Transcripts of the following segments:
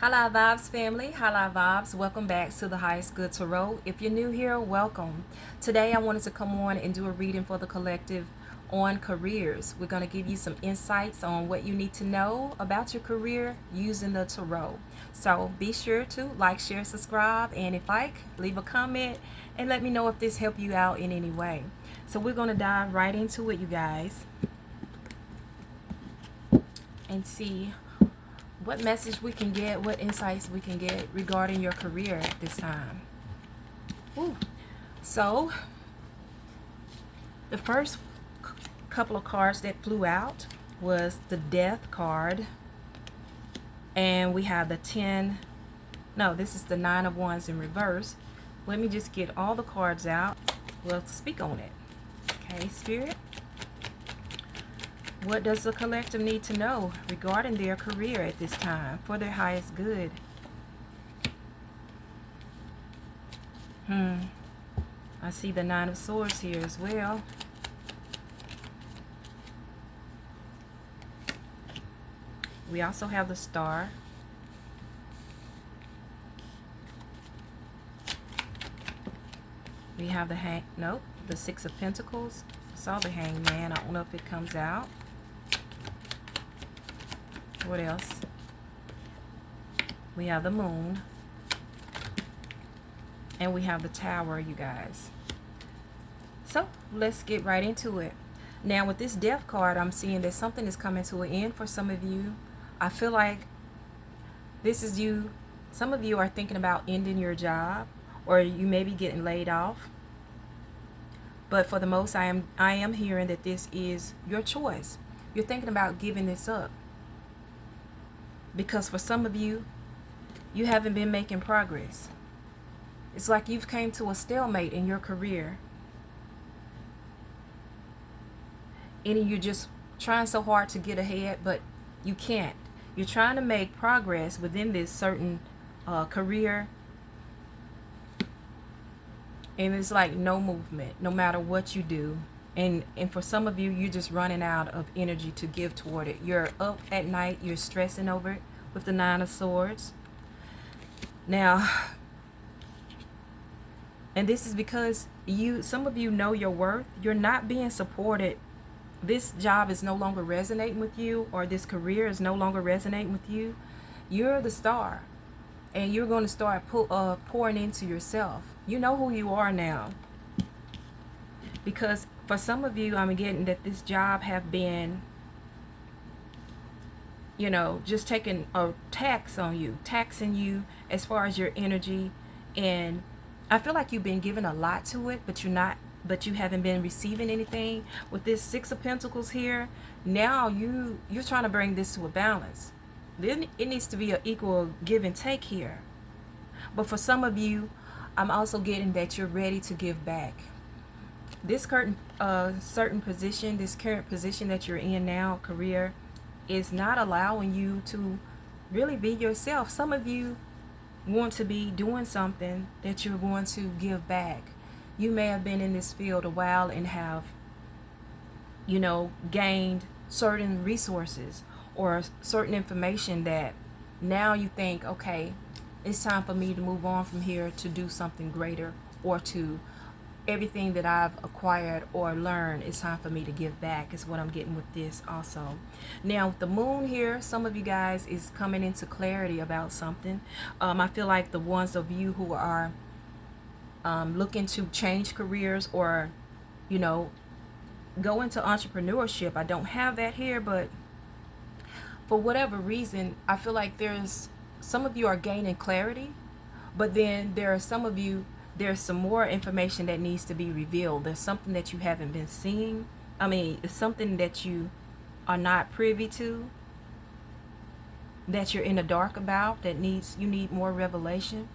Hala Vibes family, Hala Vibes. Welcome back to the Highest Good Tarot. If you're new here, welcome. Today I wanted to come on and do a reading for the collective on careers. We're going to give you some insights on what you need to know about your career using the tarot. So be sure to like, share, subscribe, and if like, leave a comment and let me know if this helped you out in any way. So we're going to dive right into it, you guys, and see what message we can get, what insights we can get regarding your career at this time. Woo. So, the first couple of cards that flew out was the Death card, and we have the 10. No, this is the 9 of Wands in reverse. Let me just get all the cards out. We'll speak on it. Okay, Spirit. What does the collective need to know regarding their career at this time for their highest good? I see the 9 of Swords here as well. We also have the Star. We have the 6 of Pentacles. I saw the Hangman. I don't know if it comes out. What else? We have the Moon. And we have the Tower, you guys. So, let's get right into it. Now, with this Death card, I'm seeing that something is coming to an end for some of you. I feel like this is you. Some of you are thinking about ending your job, or you may be getting laid off. But for the most, I am hearing that this is your choice. You're thinking about giving this up. Because for some of you, you haven't been making progress. It's like you've came to a stalemate in your career. And you're just trying so hard to get ahead, but you can't. You're trying to make progress within this certain career, and it's like no movement, no matter what you do. And for some of you, you're just running out of energy to give toward it. You're up at night, you're stressing over it with the 9 of Swords. Now, and this is because some of you know your worth. You're not being supported. This job is no longer resonating with you, or this career is no longer resonating with you. You're the star, and you're going to start pouring into yourself. You know who you are now. Because for some of you, I'm getting that this job have been, just taking a tax on you, taxing you as far as your energy. And I feel like you've been given a lot to it, but you haven't been receiving anything. With this 6 of Pentacles here, now you're trying to bring this to a balance. Then it needs to be an equal give and take here. But for some of you, I'm also getting that you're ready to give back. This certain position, this current position that you're in now, career, is not allowing you to really be yourself. Some of you want to be doing something that you're going to give back. You may have been in this field a while and have, gained certain resources or certain information that now you think, okay, it's time for me to move on from here to do something greater, or to everything that I've acquired or learned, it's time for me to give back, is what I'm getting with this also. Now, with the Moon here, some of you guys is coming into clarity about something. I feel like the ones of you who are looking to change careers, or, go into entrepreneurship. I don't have that here, but for whatever reason, I feel like some of you are gaining clarity, but then there are some of you, there's some more information that needs to be revealed. There's something that you haven't been seeing. It's something that you are not privy to, that you're in the dark about, that you need more revelation.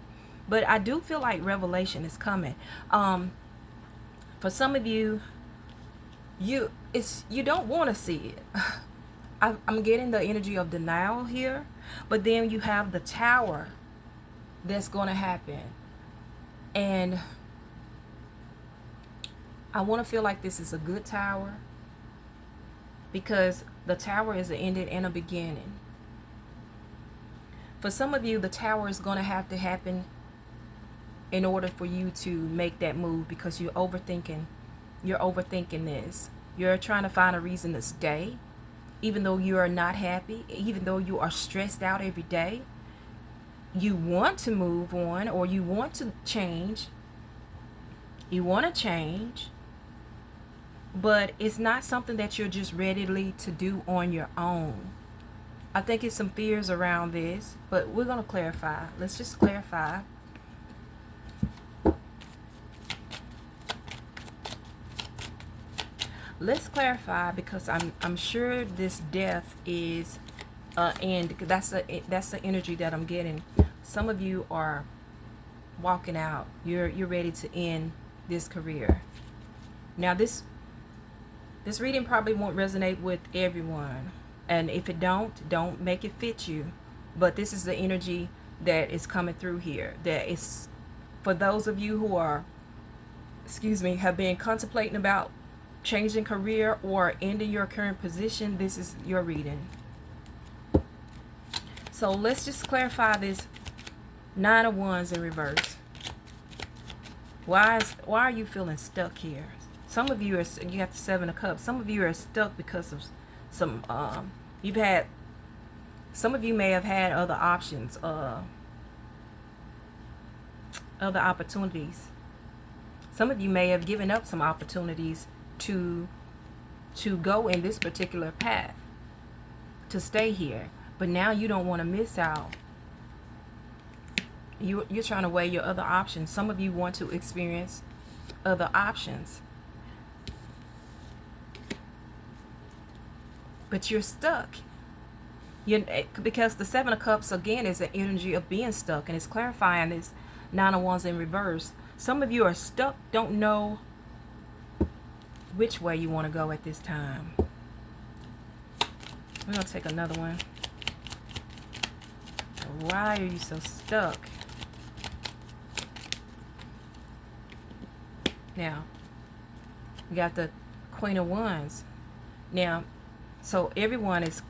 But I do feel like revelation is coming. For some of you, you don't want to see it. I'm getting the energy of denial here, but then you have the Tower that's going to happen. And I want to feel like this is a good Tower, because the Tower is an ending and a beginning. For some of you, the tower is going to have to happen in order for you to make that move, because you're overthinking. You're overthinking this. You're trying to find a reason to stay, even though you are not happy, even though you are stressed out every day. You want to move on, or you want to change. You want to change, but it's not something that you're just readily to do on your own. I think it's some fears around this, but we're going to clarify. Let's just clarify. Let's clarify, because I'm sure this death is end. That's the energy that I'm getting. Some of you are walking out. You're ready to end this career. Now this reading probably won't resonate with everyone, and if it don't make it fit you. But this is the energy that is coming through here. That is for those of you who are, have been contemplating about changing career or ending your current position. This is your reading. So let's just clarify this Nine of Wands in reverse. Why are you feeling stuck here? Some of you you have the Seven of Cups. Some of you are stuck because of some some of you may have had other options, other opportunities. Some of you may have given up some opportunities to go in this particular path, to stay here, but now you don't want to miss out. You're trying to weigh your other options. Some of you want to experience other options, but you're stuck. Because the Seven of Cups again is the energy of being stuck, and it's clarifying this Nine of Wands in reverse. Some of you are stuck, don't know which way you want to go at this time. We're going to take another one. Why are you so stuck? Now, we got the Queen of Wands. Now, so everyone is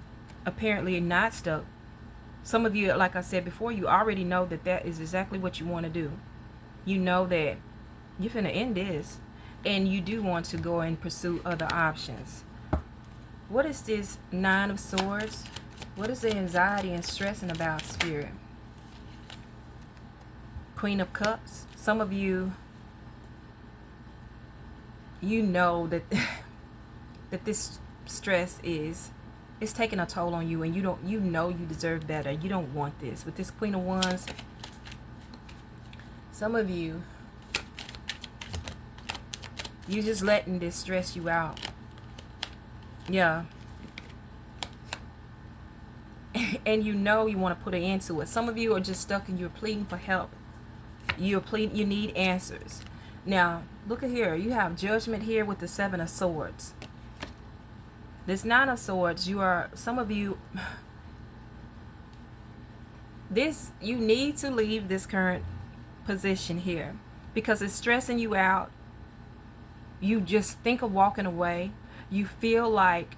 apparently not stuck. Some of you, like I said before, you already know that is exactly what you want to do. You know that you're finna end this, and you do want to go and pursue other options. What is this Nine of Swords? What is the anxiety and stressing about, Spirit? Queen of Cups. Some of you, you know that that this stress is taking a toll on you, and you know you deserve better. You don't want this. With this Queen of Wands, some of you, you're just letting this stress you out. Yeah. And you know you want to put an end to it. Some of you are just stuck and you're pleading for help. You need answers. Now, look at here. You have Judgment here with the Seven of Swords. This Nine of Swords, some of you, you need to leave this current position here because it's stressing you out. You just think of walking away. You feel like,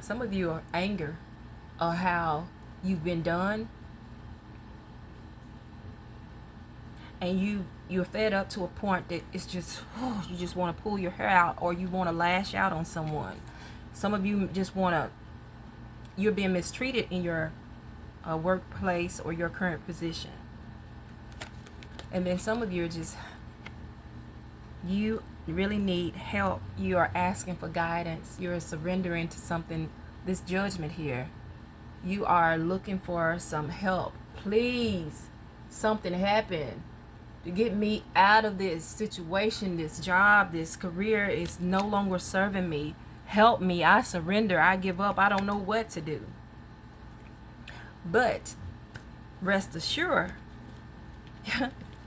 some of you are anger or how you've been done, and you're fed up to a point that it's just, you just want to pull your hair out, or you want to lash out on someone. Some of you just you're being mistreated in your workplace or your current position. And then some of you are just, you really need help. You are asking for guidance. You're surrendering to something, this Judgment here. You are looking for some help. Please, something happen to get me out of this situation, this job, this career is no longer serving me. Help me. I surrender. I give up. I don't know what to do. But rest assured,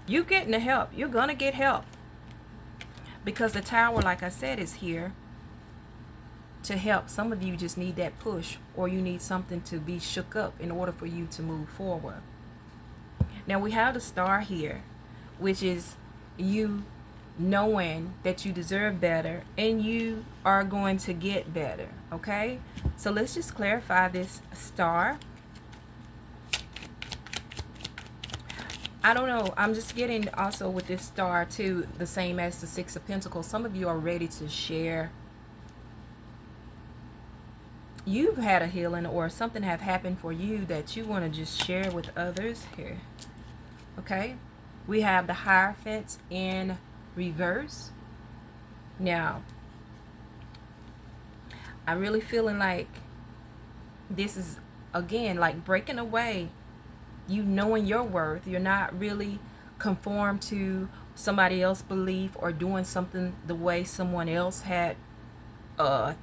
you getting the help. You're going to get help. Because the Tower, like I said, is here to help. Some of you just need that push, or you need something to be shook up in order for you to move forward. Now we have the Star here, which is you knowing that you deserve better and you are going to get better. Okay, so let's just clarify this Star. I don't know. I'm just getting also with this star too, the same as the Six of Pentacles. Some of you are ready to share. You've had a healing or something have happened for you that you want to just share with others here. Okay. We have the Hierophant in reverse. Now, I'm really feeling like this is, again, like breaking away. You knowing your worth. You're not really conformed to somebody else's belief or doing something the way someone else had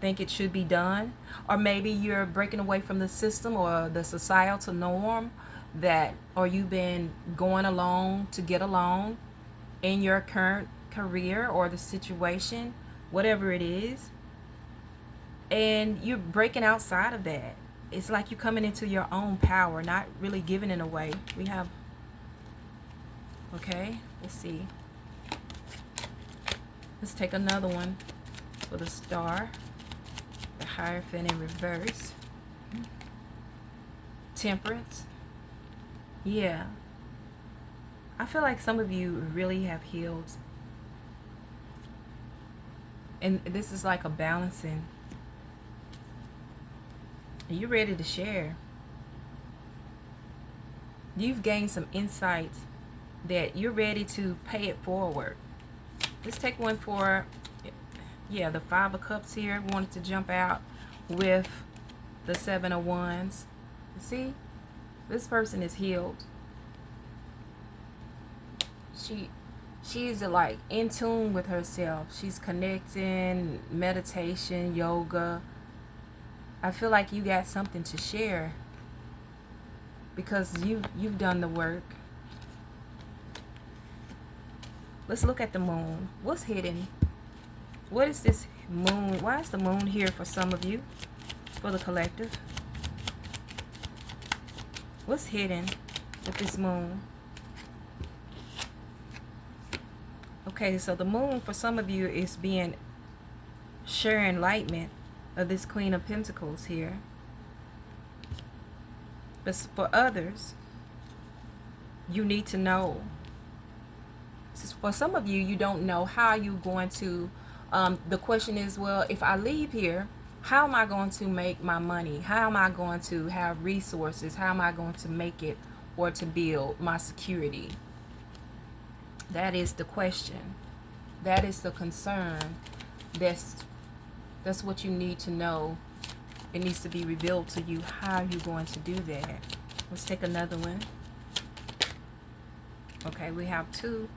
think it should be done. Or maybe you're breaking away from the system or the societal norm that, or you've been going along to get along in your current career or the situation, whatever it is, and you're breaking outside of that. It's like you're coming into your own power, not really giving it away. We have, okay, let's see. Let's take another one for the star. The Hierophant in reverse. Temperance. Yeah. I feel like some of you really have healed. And this is like a balancing. You're ready to share. You've gained some insight that you're ready to pay it forward. Let's take one for, yeah, the Five of Cups here. Wanted to jump out with the Seven of Wands. See, this person is healed. She's like in tune with herself. She's connecting, meditation, yoga. I feel like you got something to share because you've done the work. Let's look at the moon. What's hidden? What is this moon? Why is the moon here for some of you? For the collective. What's hidden with this moon? Okay, so the moon for some of you is being sheer enlightenment of this Queen of Pentacles here. But for others, you need to know. For some of you, you don't know how you're going to, the question is, well, if I leave here, how am I going to make my money? How am I going to have resources? How am I going to make it or to build my security? That is the question. That is the concern. That's what you need to know. It needs to be revealed to you how you're going to do that. Let's take another one. Okay, we have two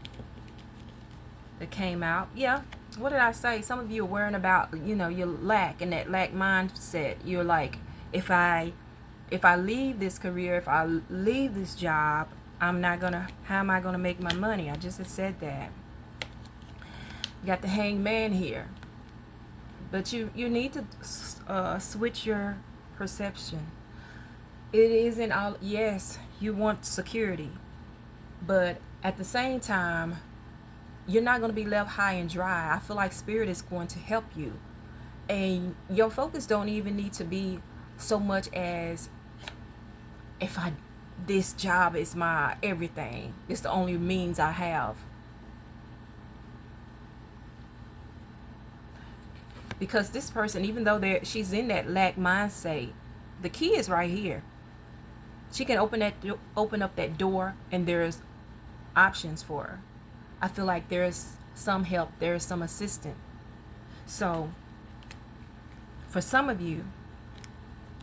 that came out. Yeah, what did I say? Some of you are worrying about, you know, your lack and that lack mindset. You're like, if I leave this career, if I leave this job, I'm not gonna, how am I gonna make my money? I just said that. You got the Hangman here. But you need to switch your perception. It isn't all, yes, you want security. But at the same time, you're not going to be left high and dry. I feel like Spirit is going to help you. And your focus don't even need to be so much as, this job is my everything. It's the only means I have. Because this person, even though she's in that lack mindset, the key is right here. She can open up that door, and there's options for her. I feel like there's some help, there's some assistance. So, for some of you,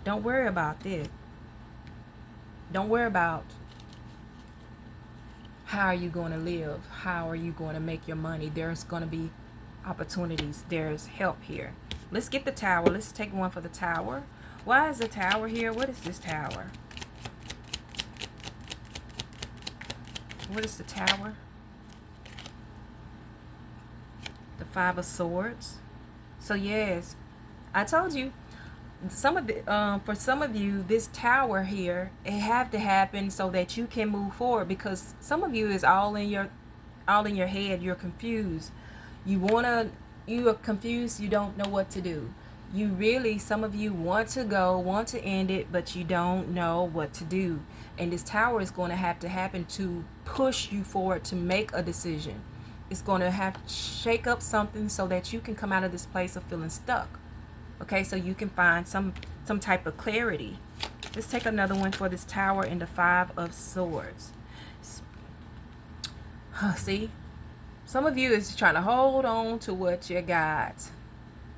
don't worry about this. Don't worry about how are you going to live, how are you going to make your money. There's going to be opportunities, there's help here. Let's get the Tower. Let's take one for the Tower. Why is the Tower here? What is this Tower? What is the Tower? The Five of Swords. So yes, I told you, some of the for some of you, this Tower here, it have to happen so that you can move forward, because some of you is all in your head. You're confused. You are confused. You don't know what to do. You really, some of you want to go, want to end it, but you don't know what to do. And this tower is going to have to happen to push you forward to make a decision. It's going to have to shake up something so that you can come out of this place of feeling stuck. Okay, so you can find some type of clarity. Let's take another one for this tower and the Five of Swords. See, some of you is trying to hold on to what you got,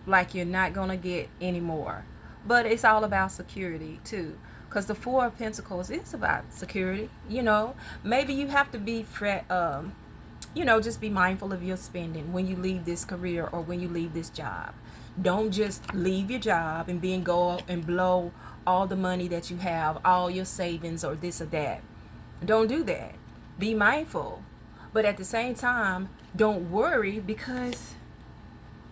like you're not gonna get any more. But it's all about security too, because the Four of Pentacles is about security. You know, maybe you have to be just be mindful of your spending when you leave this career or when you leave this job. Don't just leave your job and then go up and blow all the money that you have, all your savings or this or that. Don't do that. Be mindful. But at the same time, don't worry, because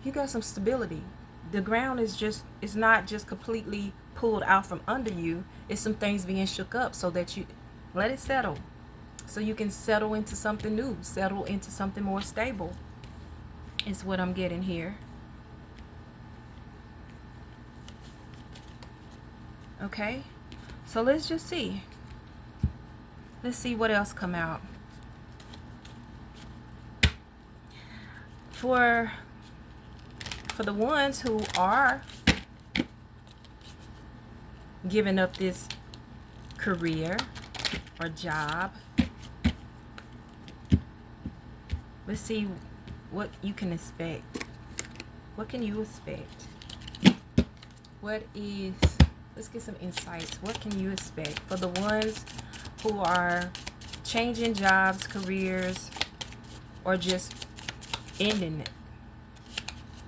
you got some stability. The ground is not just completely pulled out from under you. It's some things being shook up so that you let it settle. So you can settle into something new, settle into something more stable. Is what I'm getting here. Okay, so let's just see. Let's see what else come out. For the ones who are giving up this career or job, let's see what you can expect. What can you expect? Let's get some insights. What can you expect for the ones who are changing jobs, careers, or just ending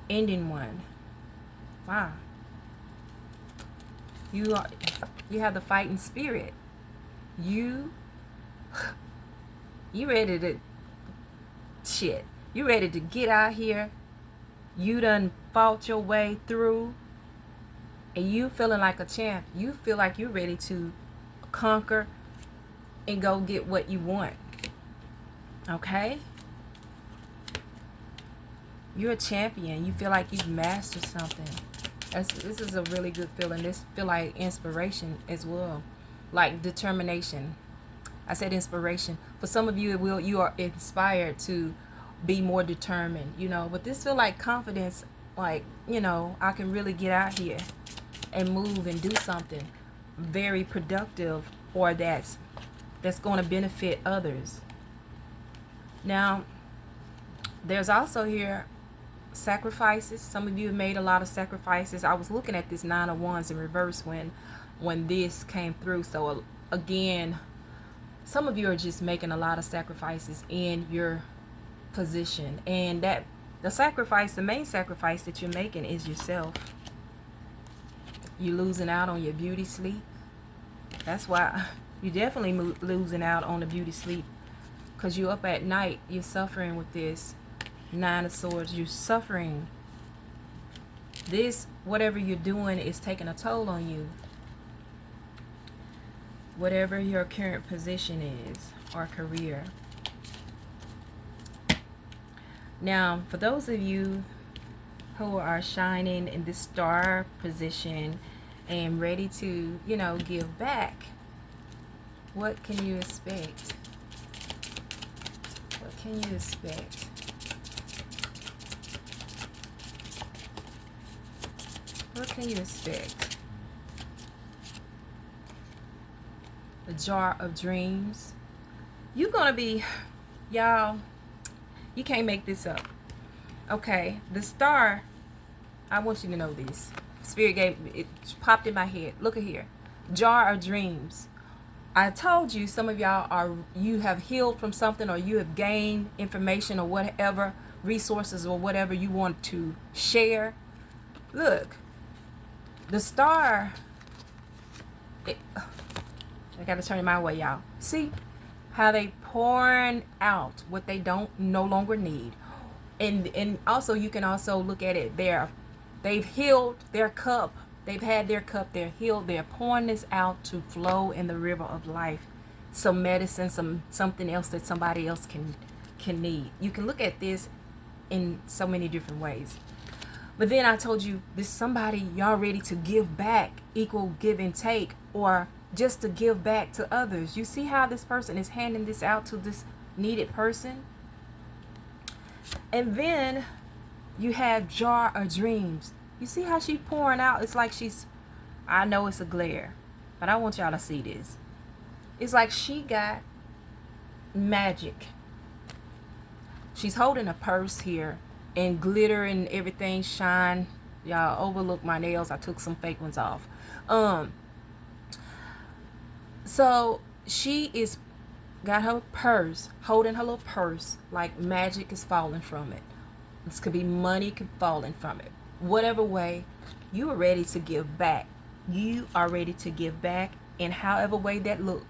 one? Wow. You have the fighting spirit. You ready to you ready to get out here. You done fought your way through, and you feeling like a champ. You feel like you're ready to conquer and go get what you want. Okay? You're a champion. You feel like you've mastered something. This is a really good feeling. This feel like inspiration as well, like determination. I said inspiration. For some of you, you are inspired to be more determined, but this feel like confidence, like, I can really get out here and move and do something very productive, or that's going to benefit others. Now, there's also here sacrifices. Some of you have made a lot of sacrifices. I was looking at this Nine of Wands in reverse when this came through. So again, some of you are just making a lot of sacrifices in your position, and that the main sacrifice that you're making is yourself. You're losing out on your beauty sleep. That's why you're definitely losing out on the beauty sleep, because you're up at night. You're suffering with this Nine of Swords. You're suffering. This, whatever you're doing, is taking a toll on you. Whatever your current position is or career. Now, for those of you who are shining in this star position and ready to, give back, what can you expect? What can you expect? What can you expect? The Jar of Dreams. You're going to be, y'all, you can't make this up. Okay, the star, I want you to know this. Spirit it popped in my head. Look at here. Jar of Dreams. I told you some of y'all you have healed from something, or you have gained information or whatever, resources or whatever you want to share. Look, the star, I got to turn it my way, y'all. See how they pouring out what they no longer need. And also, you can also look at it there. They've healed their cup. They've had their cup. They're healed. They're pouring this out to flow in the river of life. Some medicine, something else that somebody else can need. You can look at this in so many different ways. But then I told you this somebody y'all ready to give back, equal give and take, or just to give back to others. You see how this person is handing this out to this needed person? And then you have jar of dreams. You see how she's pouring out? It's like she's, I know it's a glare, but I want y'all to see this. It's like she got magic. She's holding a purse here, and glitter and everything shine. Y'all overlook my nails. I took some fake ones off. So she is got her purse, holding her little purse, like magic is falling from it. This could be money falling from it. Whatever way, you are ready to give back. You are ready to give back, in however way that look.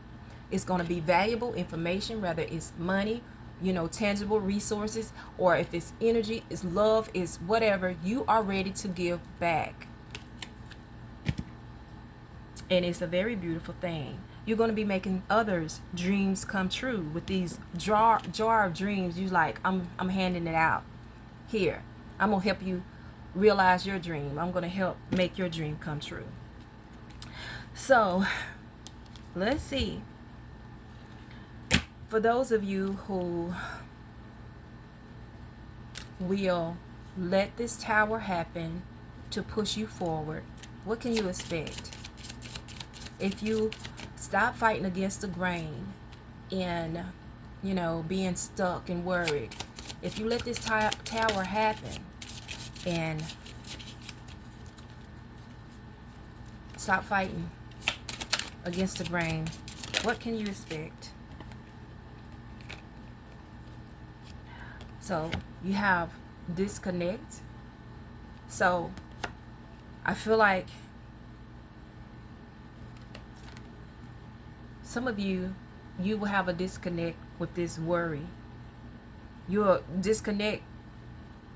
It's going to be valuable information, whether it's money, tangible resources, or if it's energy, it's love, it's whatever. You are ready to give back. And it's a very beautiful thing. You're going to be making others' dreams come true with these jar of dreams. You like, I'm handing it out. Here, I'm going to help you realize your dream. I'm going to help make your dream come true. So, let's see. For those of you who will let this tower happen to push you forward, what can you expect? If you stop fighting against the grain and, being stuck and worried, if you let this tower happen and stop fighting against the grain, what can you expect? So you have disconnect. So I feel like some of you will have a disconnect with this worry. You'll disconnect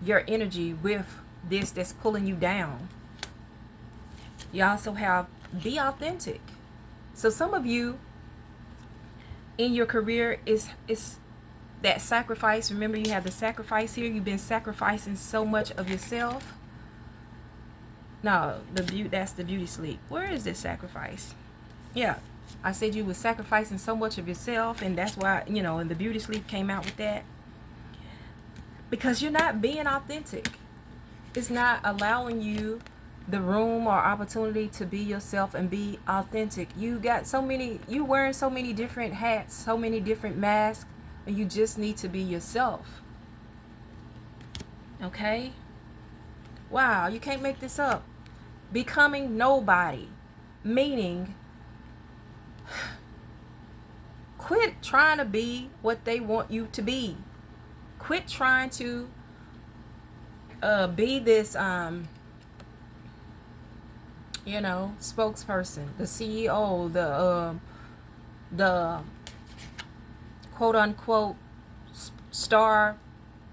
your energy with this that's pulling you down. You also have be authentic. So some of you in your career is that sacrifice. Remember, you have the sacrifice here. You've been sacrificing so much of yourself. No, that's the beauty sleep. Where is this sacrifice? Yeah, I said you were sacrificing so much of yourself, and that's why, and the beauty sleep came out with that. Because you're not being authentic. It's not allowing you the room or opportunity to be yourself and be authentic. You wearing so many different hats, so many different masks, and you just need to be yourself. Okay? Wow, you can't make this up. Becoming nobody. Meaning, quit trying to be what they want you to be. Quit trying to be this spokesperson, the CEO, the quote unquote star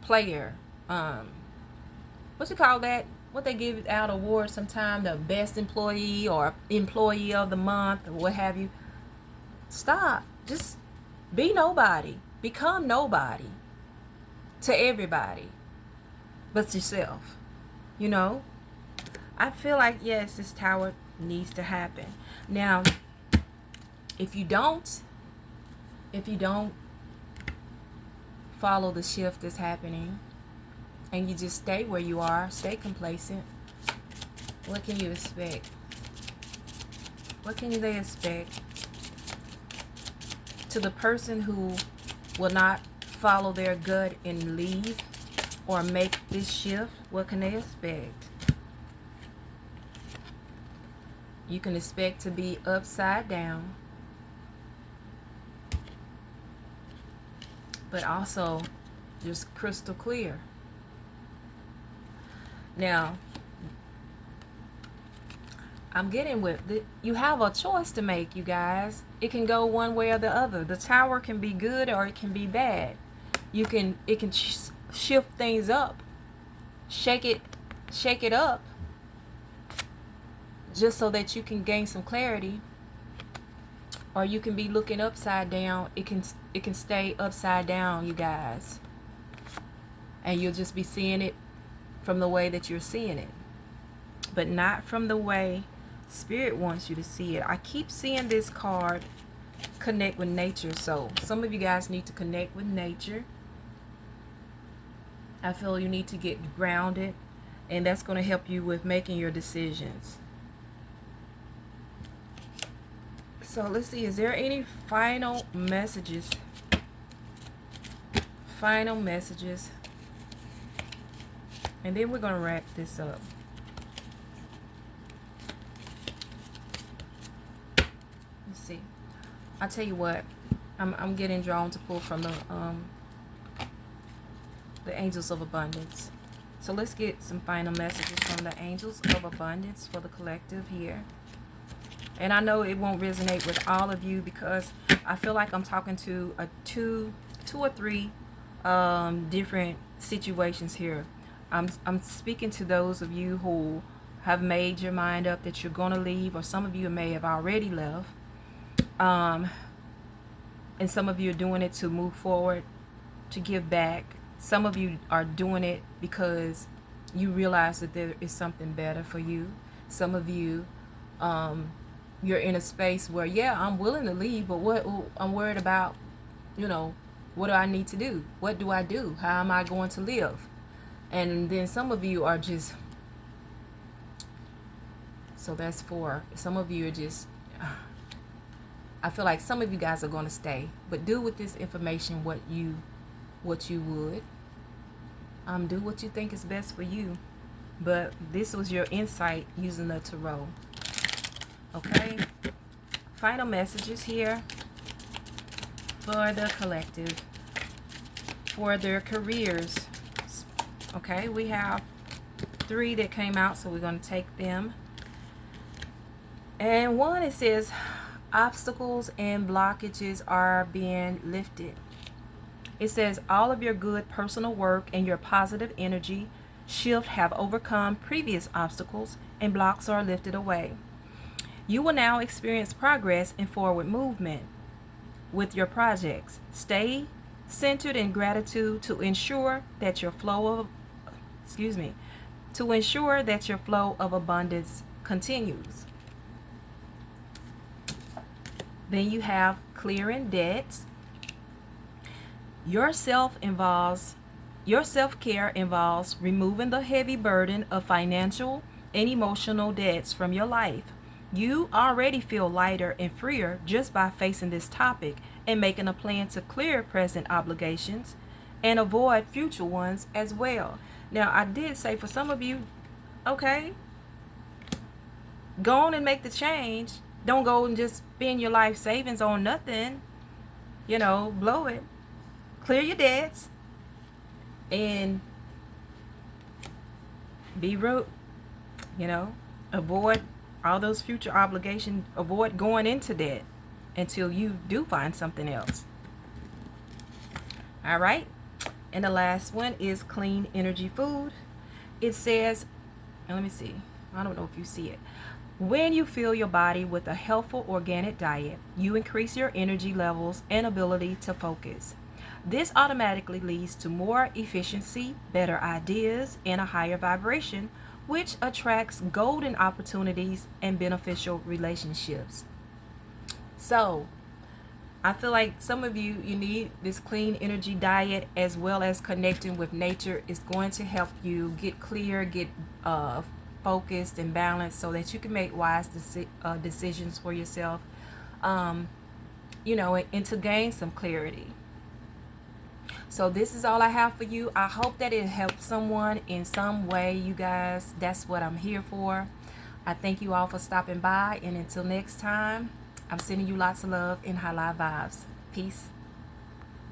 player. What you call that? What they give out awards sometime, the best employee or employee of the month or what have you. Stop. Just be nobody. Become nobody to everybody but yourself. I feel like, yes, this tower needs to happen. Now, if you don't follow the shift that's happening and you just stay where you are, stay complacent, what can you expect? What can they expect? To the person who will not follow their gut and leave or make this shift, what can they expect? You can expect to be upside down, but also just crystal clear. Now, I'm getting with you have a choice to make, you guys. It can go one way or the other. The tower can be good or it can be bad. It can shift things up, shake it up, just so that you can gain some clarity. Or you can be looking upside down. It can stay upside down, you guys, and you'll just be seeing it from the way that you're seeing it, but not from the way Spirit wants you to see it. I keep seeing this card, connect with nature. So some of you guys need to connect with nature. I feel you need to get grounded, and that's going to help you with making your decisions. So let's see, is there any final messages? Final messages. And then we're going to wrap this up. Let's see. I'll tell you what. I'm getting drawn to pull from the Angels of Abundance. So let's get some final messages from the Angels of Abundance for the collective here. And I know it won't resonate with all of you because I feel like I'm talking to two or three different situations here. I'm speaking to those of you who have made your mind up that you're going to leave, or some of you may have already left. And some of you are doing it to move forward, to give back. Some of you are doing it because you realize that there is something better for you. Some of you, you're in a space where, yeah, I'm willing to leave, but what I'm worried about, what do I need to do? What do I do? How am I going to live? And then some of you are just, so that's for, some of you are just, I feel like some of you guys are going to stay, but do with this information what you would. Do what you think is best for you. But this was your insight using the tarot. Okay, final messages here for the collective, for their careers. Okay, we have 3 that came out, so we're going to take them. And one, it says obstacles and blockages are being lifted. It says all of your good personal work and your positive energy shift have overcome previous obstacles, and blocks are lifted away. You will now experience progress and forward movement with your projects. Stay centered in gratitude to ensure that your flow of abundance continues. Then you have clearing debts. Your self-care involves removing the heavy burden of financial and emotional debts from your life. You already feel lighter and freer just by facing this topic and making a plan to clear present obligations and avoid future ones as well. Now, I did say for some of you, okay, go on and make the change. Don't go and just spend your life savings on nothing. Blow it. Clear your debts and be rude. Avoid all those future obligations. Avoid going into debt until you do find something else. All right. And the last one is clean energy food. It says, and let me see. I don't know if you see it. When you fill your body with a healthful organic diet, you increase your energy levels and ability to focus. This automatically leads to more efficiency, better ideas, and a higher vibration, which attracts golden opportunities and beneficial relationships. So, I feel like some of you need this clean energy diet, as well as connecting with nature is going to help you get clear, get focused and balanced, so that you can make wise decisions for yourself, and to gain some clarity. So this is all I have for you. I hope that it helped someone in some way, you guys. That's what I'm here for. I thank you all for stopping by, and until next time, I'm sending you lots of love and high live vibes. Peace.